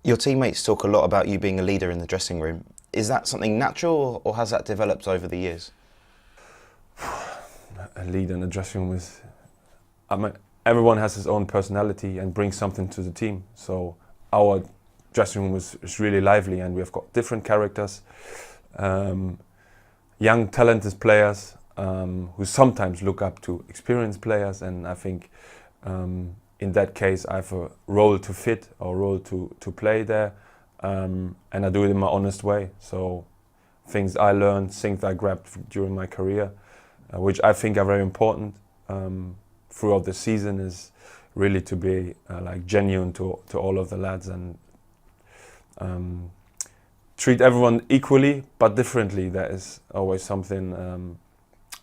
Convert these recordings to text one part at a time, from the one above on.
Your teammates talk a lot about you being a leader in the dressing room. Is that something natural, or has that developed over the years? A leader in the dressing room is, I mean, everyone has his own personality and brings something to the team. So our dressing room is really lively, and we've got different characters, young talented players who sometimes look up to experienced players, and I think in that case I have a role to fit or role to play there, and I do it in my honest way. So things I learned, things I grabbed during my career, which I think are very important throughout the season, is really to be like genuine to all of the lads, and treat everyone equally but differently. That is always something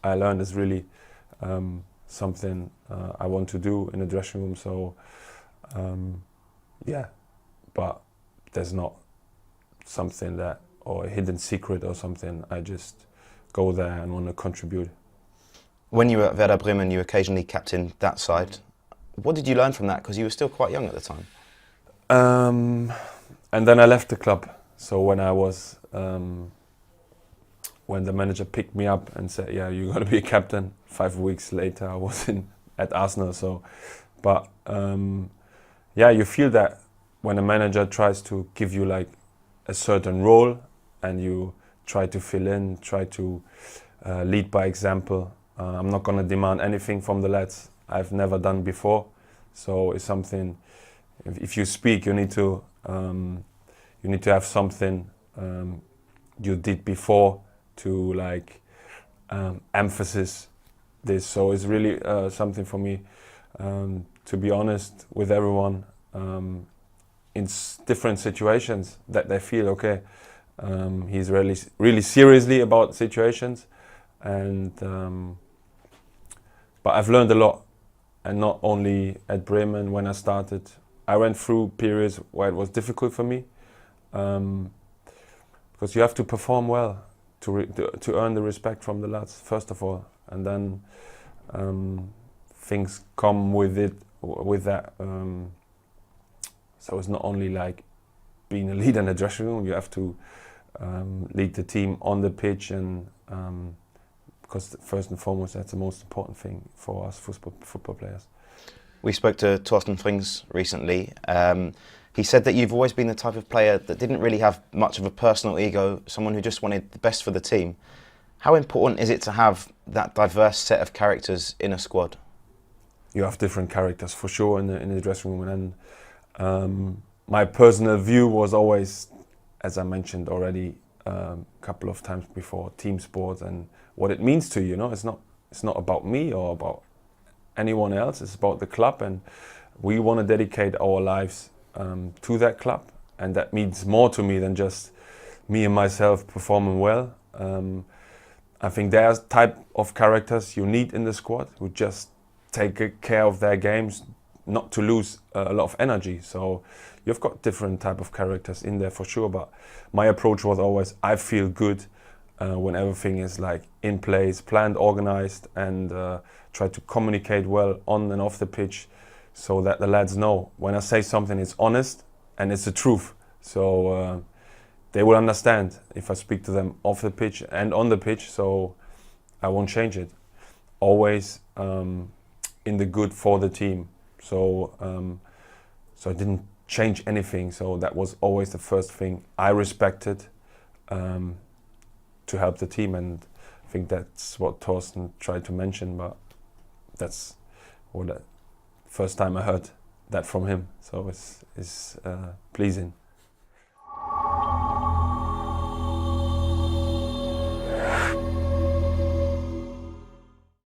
I learned is really something I want to do in the dressing room. So yeah, but there's not something that, or a hidden secret or something. I just go there and want to contribute. When you were at Werder Bremen, you occasionally captained that side. What did you learn from that? Because you were still quite young at the time. And then I left the club. So when I was, when the manager picked me up and said, "Yeah, you're going to be a captain," 5 weeks later I was at Arsenal. So, but yeah, you feel that when a manager tries to give you like a certain role, and you try to fill in, try to lead by example. I'm not going to demand anything from the lads I've never done before. So it's something. If you speak, you need to have something you did before to like emphasis this. So it's really something for me to be honest with everyone in different situations, that they feel okay. He's really seriously about situations, and but I've learned a lot, and not only at Bremen. When I started, I went through periods where it was difficult for me, because you have to perform well to earn the respect from the lads first of all, and then things come with it, with that. So it's not only like being a leader in the dressing room. You have to lead the team on the pitch, and because first and foremost, that's the most important thing for us football players. We spoke to Torsten Frings recently. He said that you've always been the type of player that didn't really have much of a personal ego, someone who just wanted the best for the team. How important is it to have that diverse set of characters in a squad? You have different characters for sure in the dressing room, and my personal view was always, as I mentioned already a couple of times before, team sport and what it means to you. You know, it's not about me or about anyone else. It's about the club, and we want to dedicate our lives to that club, and that means more to me than just me and myself performing well. I think there's type of characters you need in the squad who just take care of their games, not to lose a lot of energy. So you've got different type of characters in there for sure, but my approach was always, I feel good when everything is like in place, planned, organized, and try to communicate well on and off the pitch, so that the lads know when I say something, it's honest and it's the truth. So they will understand if I speak to them off the pitch and on the pitch. So I won't change it. Always in the good for the team. So so I didn't change anything. So that was always the first thing I respected to help the team, and I think that's what Torsten tried to mention. But that's what first time I heard that from him. So it's pleasing.